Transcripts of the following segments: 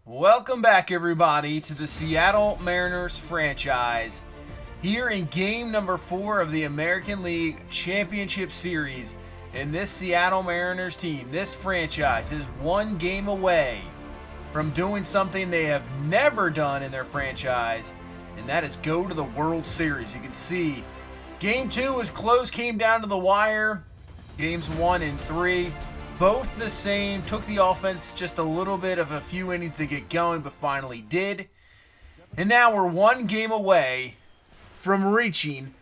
Welcome back, everybody, to the Seattle Mariners franchise. Here in game number 4 of the American League Championship Series, and this Seattle Mariners team, this franchise, is one game away from doing something they have never done in their franchise, and that is go to the World Series. You can see game 2 was close, came down to the wire. Games 1 and 3, both the same. Took the offense just a little bit of a few innings to get going, but finally did. And now we're one game away from reaching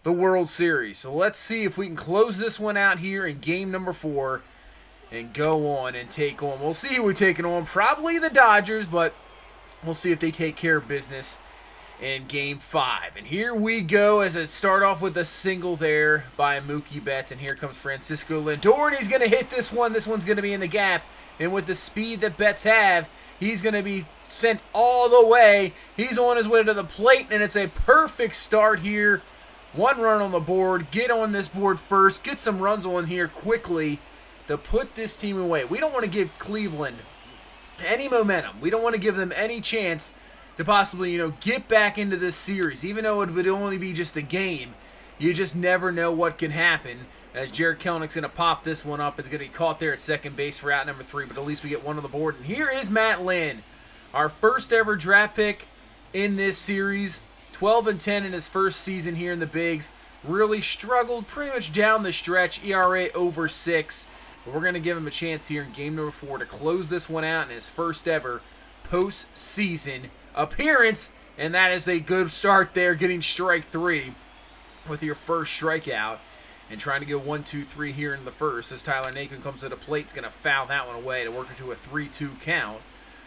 the World Series. So let's see if we can close this one out here in game number 4 and go on and take on. We'll see who we're taking on. Probably the Dodgers, but we'll see if they take care of business in game 5. And here we go as it start off with a single there by Mookie Betts. And here comes Francisco Lindor, and he's going to hit this one. This one's going to be in the gap. And with the speed that Betts have, he's going to be sent all the way. He's on his way to the plate, and it's a perfect start here. One run on the board. Get on this board first. Get some runs on here quickly to put this team away. We don't want to give Cleveland any momentum. We don't want to give them any chance to possibly, get back into this series. Even though it would only be just a game, you just never know what can happen. As Jarred Kelenic's going to pop this one up. It's going to be caught there at second base for out number 3, but at least we get one on the board. And here is Matt Lynn, our first ever draft pick in this series. 12-10 in his first season here in the Bigs. Really struggled pretty much down the stretch. ERA over 6. But we're going to give him a chance here in game number 4 to close this one out in his first ever postseason appearance, and that is a good start there, getting strike 3 with your first strikeout and trying to go 1-2-3 here in the first as Tyler Naquin comes to the plate. Is going to foul that one away to work into a 3-2 count.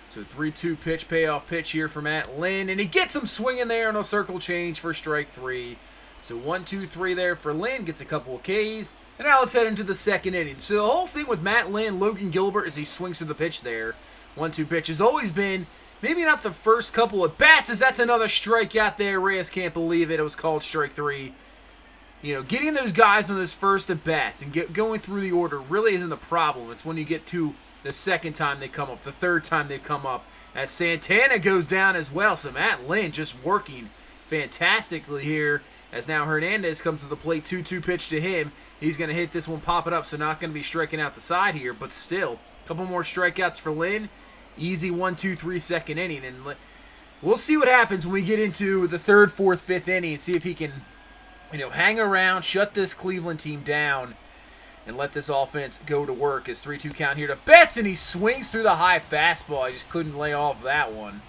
So 3-2 pitch, payoff pitch here for Matt Lynn, and he gets him swinging there on a circle change for strike 3. So 1-2-3 there for Lynn, gets a couple of Ks, and now let's head into the second inning. So the whole thing with Matt Lynn, Logan Gilbert, as he swings to the pitch there, 1-2 pitch, has always been maybe not the first couple of bats, as that's another strikeout there. Reyes can't believe it. It was called strike 3. Getting those guys on those first at bats and going through the order really isn't the problem. It's when you get to the second time they come up, the third time they come up, as Santana goes down as well. So Matt Lynn just working fantastically here, as now Hernandez comes to the plate. 2-2 pitch to him. He's going to hit this one, pop it up, so not going to be striking out the side here, but still, a couple more strikeouts for Lynn. Easy 1-2-3 second inning, and we'll see what happens when we get into the third, fourth, fifth inning and see if he can, hang around, shut this Cleveland team down, and let this offense go to work. His 3-2 count here to Betts, and he swings through the high fastball. I just couldn't lay off that one,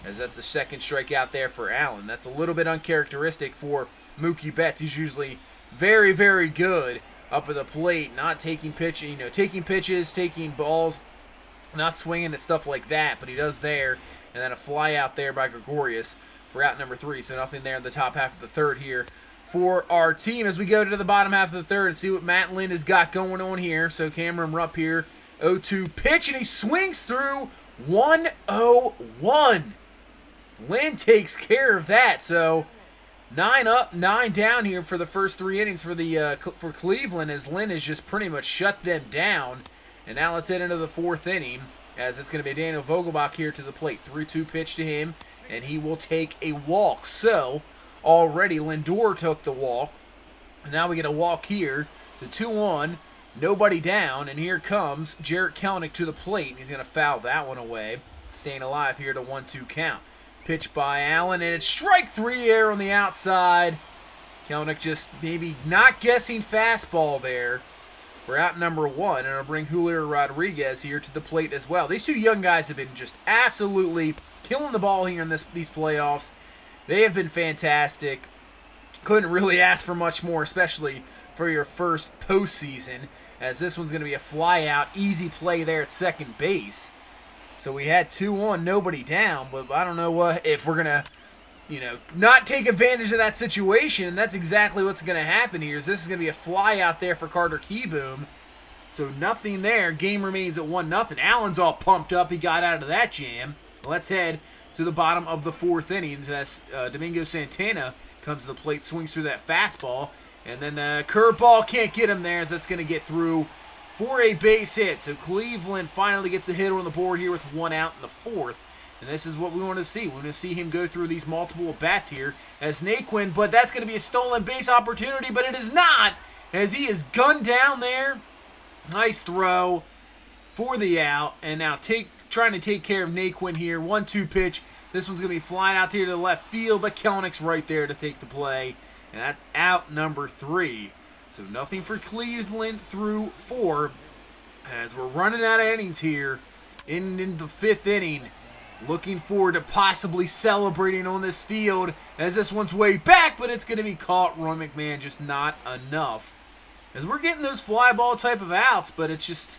as that's the second strikeout there for Allen. That's a little bit uncharacteristic for Mookie Betts. He's usually very, very good up at the plate, not taking pitches, taking pitches, taking balls, not swinging at stuff like that, but he does there. And then a fly out there by Gregorius for out number 3. So nothing there in the top half of the third here for our team as we go to the bottom half of the third and see what Matt Lynn has got going on here. So Cameron Rupp here, 0-2 pitch, and he swings through 101. Lynn takes care of that. So 9 up, 9 down here for the first 3 innings for Cleveland, as Lynn has just pretty much shut them down. And now let's head into the fourth inning, as it's going to be Daniel Vogelbach here to the plate. 3-2 pitch to him, and he will take a walk. So already Lindor took the walk, and now we get a walk here. So 2-1, nobody down, and here comes Jarred Kelenic to the plate, and he's going to foul that one away. Staying alive here to 1-2 count. Pitch by Allen, and it's strike 3 here on the outside. Kelenic just maybe not guessing fastball there for out number 1, and it'll bring Julio Rodriguez here to the plate as well. These two young guys have been just absolutely killing the ball here in these playoffs. They have been fantastic. Couldn't really ask for much more, especially for your first postseason, as this one's going to be a fly out, easy play there at second base. So we had 2-1, nobody down, but I don't know if we're going to not take advantage of that situation, and that's exactly what's going to happen here. This is going to be a fly out there for Carter Kieboom. So nothing there. Game remains at 1-0. Allen's all pumped up. He got out of that jam. Let's head to the bottom of the fourth inning as Domingo Santana comes to the plate, swings through that fastball, and then the curveball can't get him there, as that's going to get through for a base hit. So Cleveland finally gets a hit on the board here with 1 out in the 4th. And this is what we want to see. We want to see him go through these multiple at-bats here as Naquin, but that's going to be a stolen base opportunity, but it is not, as he is gunned down there. Nice throw for the out, and now trying to take care of Naquin here. 1-2 pitch. This one's going to be flying out here to the left field, but Kelenich's right there to take the play, and that's out number 3. So nothing for Cleveland through 4, as we're running out of innings here in the 5th inning. Looking forward to possibly celebrating on this field as this one's way back, but it's going to be caught. Ron McMahon just not enough. As we're getting those fly ball type of outs, but it's just,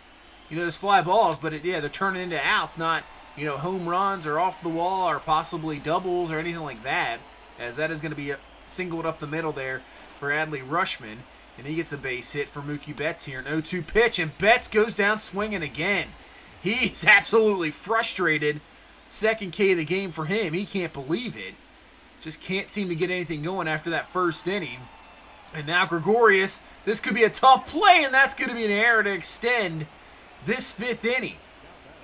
those fly balls, but they're turning into outs, not, home runs or off the wall or possibly doubles or anything like that, as that is going to be singled up the middle there for Adley Rutschman, and he gets a base hit for Mookie Betts here. An 0-2 pitch, and Betts goes down swinging again. He's absolutely frustrated. 2nd K of the game for him. He can't believe it. Just can't seem to get anything going after that 1st inning. And now Gregorius, this could be a tough play, and that's going to be an error to extend this 5th inning.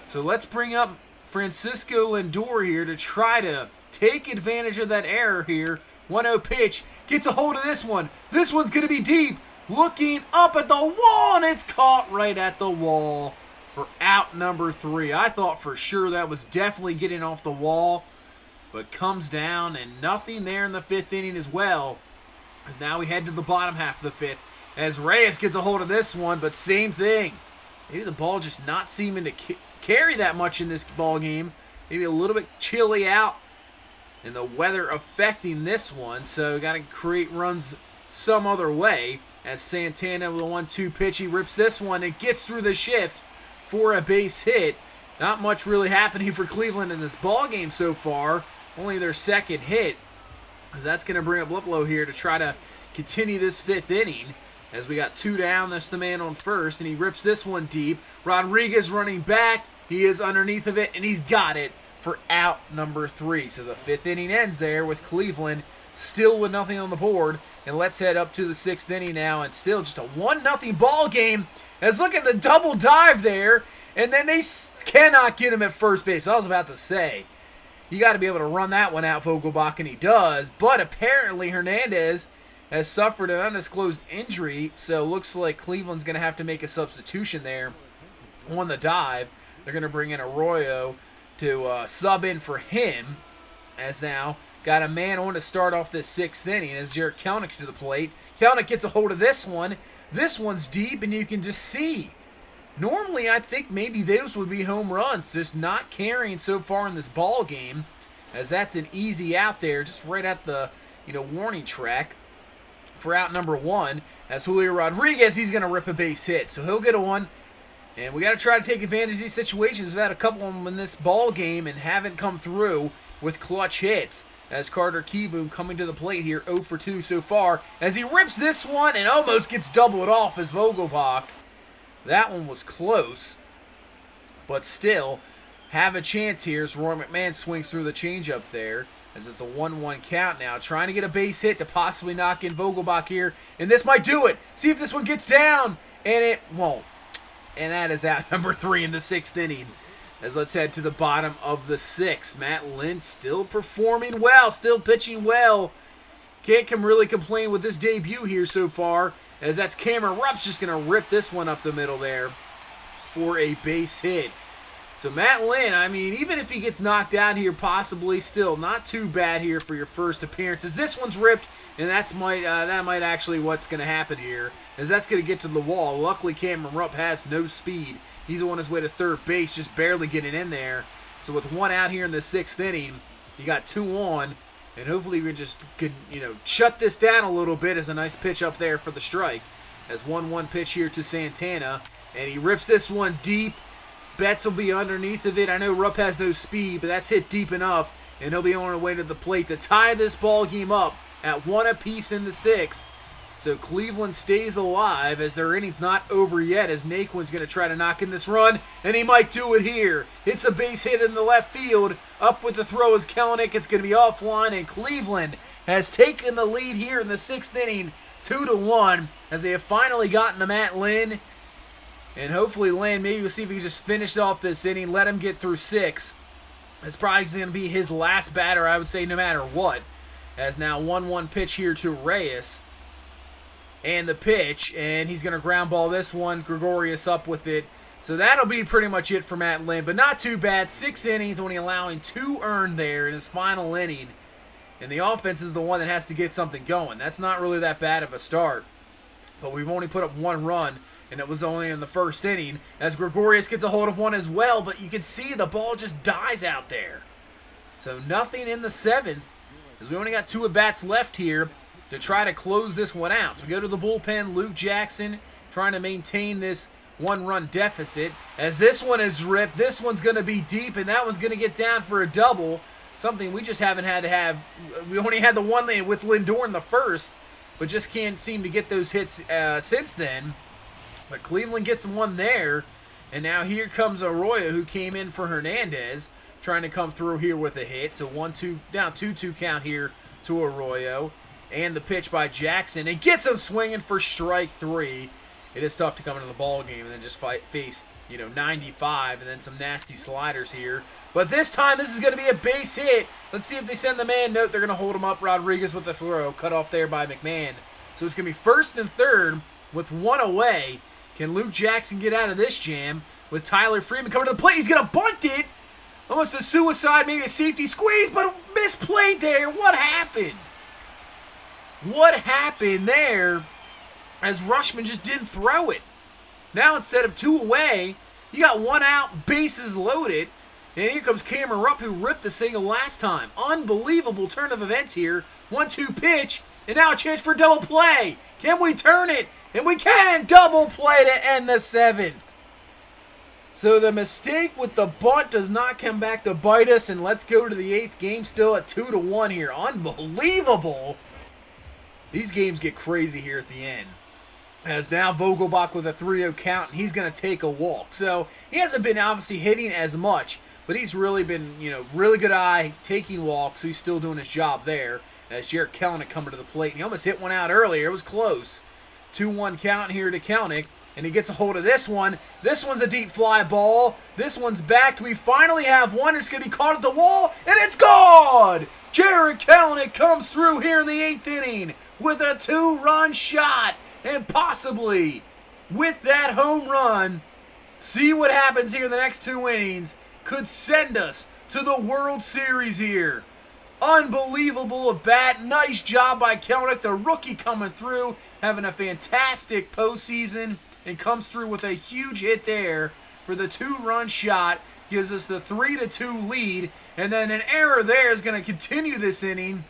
So let's bring up Francisco Lindor here to try to take advantage of that error here. 1-0 pitch. Gets a hold of this one. This one's going to be deep. Looking up at the wall, and it's caught right at the wall for out number 3. I thought for sure that was definitely getting off the wall, but comes down, and nothing there in the 5th inning as well. As now we head to the bottom half of the 5th, as Reyes gets a hold of this one, but same thing. Maybe the ball just not seeming to carry that much in this ball game. Maybe a little bit chilly out, and the weather affecting this one, so got to create runs some other way. As Santana with a 1-2 pitch, he rips this one. It gets through the shift for a base hit. Not much really happening for Cleveland in this ball game so far. Only their 2nd hit, as that's going to bring up Liplow here to try to continue this 5th inning. As we got 2 down, that's the man on first, and he rips this one deep. Rodriguez running back. He is underneath of it, and he's got it for out number 3. So the 5th inning ends there with Cleveland still with nothing on the board. And let's head up to the 6th inning now, and still just a 1-0 ball game. As look at the double dive there, and then they cannot get him at first base. I was about to say, you got to be able to run that one out, Vogelbach, and he does. But apparently Hernandez has suffered an undisclosed injury, so looks like Cleveland's going to have to make a substitution there on the dive. They're going to bring in Arroyo to sub in for him, as now got a man on to start off this 6th inning as Jarred Kelenic to the plate. Kelenic gets a hold of this one. This one's deep, and you can just see. Normally, I think maybe those would be home runs, just not carrying so far in this ball game, as that's an easy out there, just right at the warning track for out number 1. As Julio Rodriguez, he's going to rip a base hit, so he'll get a 1. And we got to try to take advantage of these situations. We've had a couple of them in this ball game and haven't come through with clutch hits. As Carter Kieboom coming to the plate here, 0 for 2 so far, as he rips this one and almost gets doubled off as Vogelbach. That one was close, but still have a chance here as Roy McMahon swings through the changeup there, as it's a 1-1 count now, trying to get a base hit to possibly knock in Vogelbach here, and this might do it. See if this one gets down, and it won't. And that is out number 3 in the 6th inning. As let's head to the bottom of the 6th. Matt Lynn still performing well, still pitching well. Can't really complain with this debut here so far, as that's Cameron Rupp's just going to rip this one up the middle there for a base hit. So Matt Lynn, I mean, even if he gets knocked out here, possibly still not too bad here for your first appearances. This one's ripped, and that might actually what's going to happen here, as that's going to get to the wall. Luckily, Cameron Rupp has no speed. He's on his way to third base, just barely getting in there. So with 1 out here in the 6th inning, you got 2 on, and hopefully we just can, shut this down a little bit. As a nice pitch up there for the strike. As 1-1 pitch here to Santana, and he rips this one deep. Betts will be underneath of it. I know Rupp has no speed, but that's hit deep enough, and he'll be on the way to the plate to tie this ball game up at 1 apiece in the 6th. So Cleveland stays alive as their inning's not over yet, as Naquin's going to try to knock in this run, and he might do it here. Hits a base hit in the left field. Up with the throw is Kelenic. It's going to be offline, and Cleveland has taken the lead here in the 6th inning, 2-1, as they have finally gotten to Matt Lynn. And hopefully Lynn, maybe we'll see if he can just finish off this inning, let him get through 6. It's probably going to be his last batter, I would say, no matter what. As now 1-1 pitch here to Reyes. And the pitch, and he's going to ground ball this one. Gregorius up with it. So that'll be pretty much it for Matt Lynn, but not too bad. 6 innings, only allowing 2 earned there in his final inning. And the offense is the one that has to get something going. That's not really that bad of a start. But we've only put up 1 run, and it was only in the first inning, as Gregorius gets a hold of one as well, but you can see the ball just dies out there. So nothing in the 7th, as we only got 2 at-bats left here to try to close this one out. So we go to the bullpen, Luke Jackson trying to maintain this 1-run deficit. As this one is ripped, this one's going to be deep, and that one's going to get down for a double. Something we just haven't had to have. We only had the one with Lindor in the first, but just can't seem to get those hits since then. But Cleveland gets one there, and now here comes Arroyo, who came in for Hernandez, trying to come through here with a hit. So 1-2, down 2-2 count here to Arroyo. And the pitch by Jackson. It gets him swinging for strike 3. It is tough to come into the ball game and then just face, 95 and then some nasty sliders here. But this time, this is going to be a base hit. Let's see if they send the man. Note they're going to hold him up. Rodriguez with the throw. Cut off there by McMahon. So it's going to be 1st and 3rd with 1 away. Can Luke Jackson get out of this jam with Tyler Freeman coming to the plate? He's going to bunt it. Almost a suicide, maybe a safety squeeze, but misplayed there. What happened? What happened there as Rushman just didn't throw it? Now instead of 2 away, you got 1 out, bases loaded, and here comes Cameron Rupp, who ripped the single last time. Unbelievable turn of events here. 1-2 pitch, and now a chance for double play. Can we turn it? And we can! Double play to end the 7th. So the mistake with the bunt does not come back to bite us, and let's go to the 8th game still at 2-1 here. Unbelievable. These games get crazy here at the end. As now Vogelbach with a 3-0 count, and he's going to take a walk. So he hasn't been obviously hitting as much, but he's really been, really good eye, taking walks. So he's still doing his job there. As Jarrett Kelenic coming to the plate, and he almost hit one out earlier. It was close. 2-1 count here to Kelenic, and he gets a hold of this one. This one's a deep fly ball. This one's backed. We finally have one. It's going to be caught at the wall, and it's gone! Jarrett Kelenic comes through here in the 8th inning with a 2-run shot, and possibly with that home run, see what happens here in the next 2 innings, could send us to the World Series here. Unbelievable at bat. Nice job by Kelenic, the rookie coming through, having a fantastic postseason, and comes through with a huge hit there for the 2-run shot. Gives us the 3-2 lead, and then an error there is going to continue this inning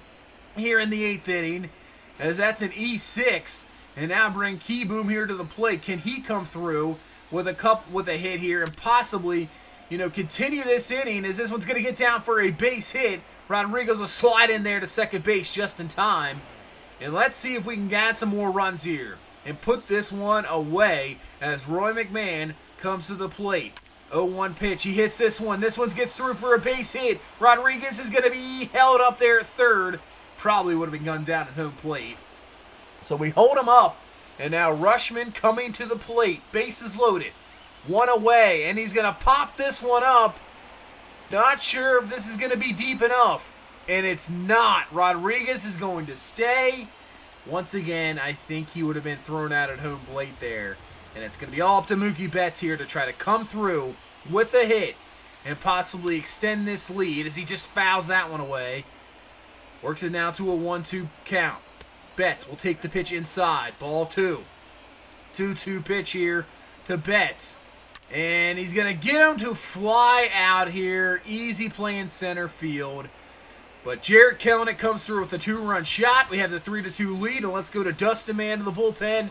here in the 8th inning, as that's an E6, and now bring Keyboom here to the plate. Can he come through with a hit here and possibly, continue this inning, as this one's going to get down for a base hit. Rodriguez will slide in there to second base just in time, and let's see if we can get some more runs here and put this one away as Roy McMahon comes to the plate. 0-1 pitch. He hits this one. This one gets through for a base hit. Rodriguez is going to be held up there at 3rd. Probably would have been gunned down at home plate. So we hold him up. And now Rushman coming to the plate. Bases loaded. 1 away. And he's going to pop this one up. Not sure if this is going to be deep enough. And it's not. Rodriguez is going to stay. Once again, I think he would have been thrown out at home plate there. And it's going to be all up to Mookie Betts here to try to come through with a hit and possibly extend this lead as he just fouls that one away. Works it now to a 1-2 count. Betts will take the pitch inside. Ball 2. 2-2 pitch here to Betts. And he's going to get him to fly out here. Easy play in center field. But Jarrett Kelenic comes through with a 2-run shot. We have the 3-2 lead. And let's go to Dustin Mann to the bullpen.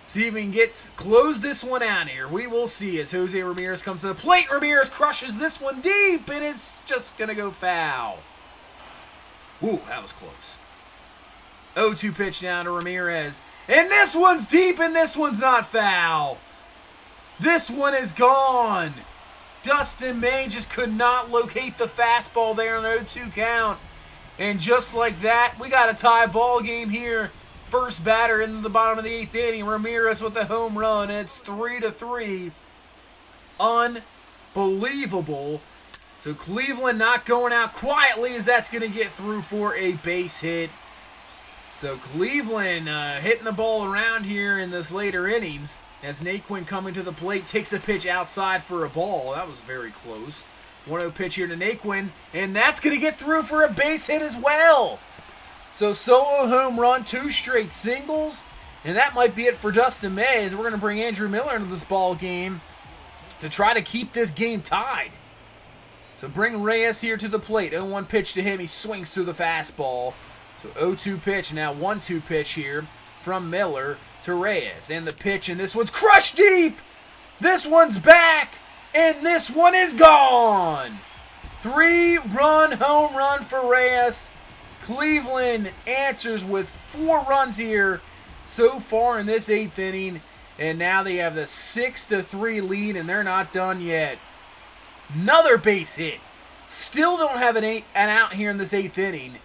See if we can close this one out here. We will see as Jose Ramirez comes to the plate. Ramirez crushes this one deep, and it's just going to go foul. Ooh, that was close. 0-2 pitch down to Ramirez. And this one's deep, and this one's not foul. This one is gone. Dustin May just could not locate the fastball there on 0-2 count. And just like that, we got a tie ball game here. first batter in the bottom of the 8th inning. Ramirez with the home run. It's 3-3. Unbelievable. So Cleveland not going out quietly, as that's going to get through for a base hit. So Cleveland hitting the ball around here in this later innings, as Naquin coming to the plate takes a pitch outside for a ball. That was very close. 1-0 pitch here to Naquin, and that's going to get through for a base hit as well. So solo home run, 2 straight singles, and that might be it for Dustin May, as we're going to bring Andrew Miller into this ball game to try to keep this game tied. So bring Reyes here to the plate. 0-1 pitch to him. He swings through the fastball. So 0-2 pitch, now 1-2 pitch here from Miller to Reyes. And the pitch, and this one's crushed deep. This one's back, and this one is gone. 3-run home run for Reyes. Cleveland answers with 4 runs here so far in this 8th inning. And now they have the 6-3 lead, and they're not done yet. Another base hit. Still don't have an out here in this 8th inning.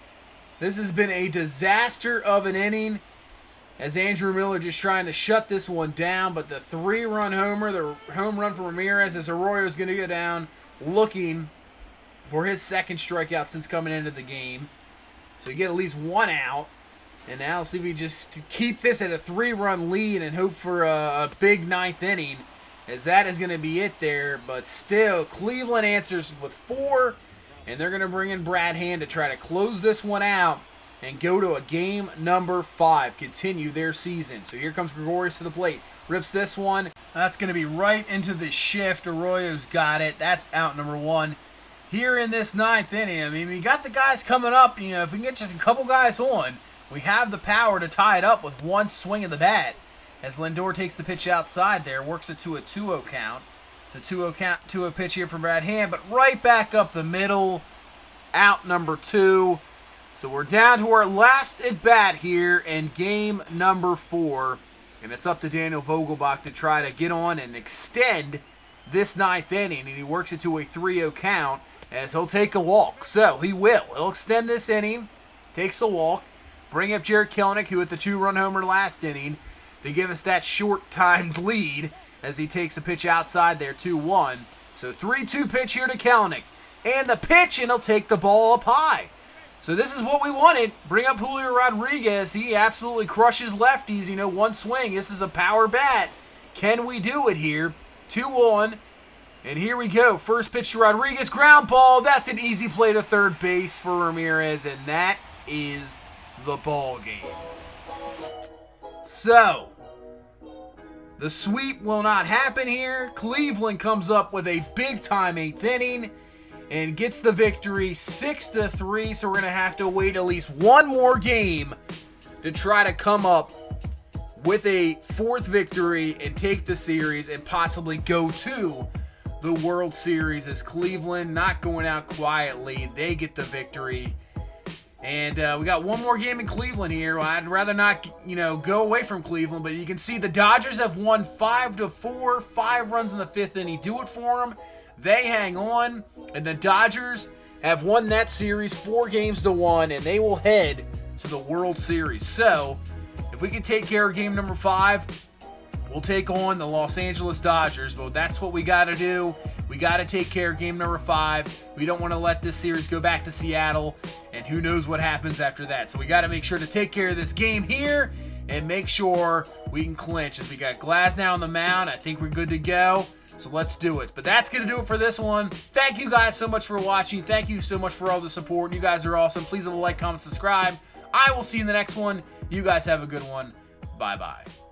This has been a disaster of an inning, as Andrew Miller just trying to shut this one down. But the 3-run homer, the home run for Ramirez, as Arroyo is going to go down looking for his 2nd strikeout since coming into the game. So you get at least 1 out. And now see if we just keep this at a 3-run lead and hope for a big 9th inning, as that is going to be it there. But still, Cleveland answers with 4, and they're going to bring in Brad Hand to try to close this one out and go to a game number 5, continue their season. So here comes Gregorius to the plate, rips this one. That's going to be right into the shift. Arroyo's got it. That's out number 1 here in this 9th inning. I mean, we got the guys coming up. You know, if we can get just a couple guys on, we have the power to tie it up with 1 swing of the bat, as Lindor takes the pitch outside there, works it to a 2-0 count. The 2-0 count, 2-0 pitch here from Brad Hand, but right back up the middle, out number 2. So we're down to our last at bat here in game number 4, and it's up to Daniel Vogelbach to try to get on and extend this 9th inning, and he works it to a 3-0 count, as he'll take a walk. So he will. He'll extend this inning, takes a walk. Bring up Jarred Kelenic, who hit the 2-run homer last inning, to give us that short-timed lead, as he takes a pitch outside there, 2-1. So 3-2 pitch here to Kelenic. And the pitch, and he'll take the ball up high. So this is what we wanted. Bring up Julio Rodriguez. He absolutely crushes lefties. You know, 1 swing. This is a power bat. Can we do it here? 2-1. And here we go. First pitch to Rodriguez. Ground ball. That's an easy play to third base for Ramirez. And that is the ball game. So the sweep will not happen here. Cleveland comes up with a big time 8th inning and gets the victory 6-3. So we're going to have to wait at least 1 more game to try to come up with a 4th victory and take the series and possibly go to the World Series, as Cleveland not going out quietly. They get the victory. And we got 1 more game in Cleveland here. I'd rather not, go away from Cleveland, but you can see the Dodgers have won 5-4, 5 runs in the 5th inning. Do it for them. They hang on, and the Dodgers have won that series 4-1, and they will head to the World Series. So if we can take care of game number 5, we'll take on the Los Angeles Dodgers, but that's what we got to do. We got to take care of game number 5. We don't want to let this series go back to Seattle, and who knows what happens after that. So we got to make sure to take care of this game here and make sure we can clinch, as we got Glasnow on the mound. I think we're good to go, so let's do it. But that's going to do it for this one. Thank you guys so much for watching. Thank you so much for all the support. You guys are awesome. Please leave a like, comment, subscribe. I will see you in the next one. You guys have a good one. Bye-bye.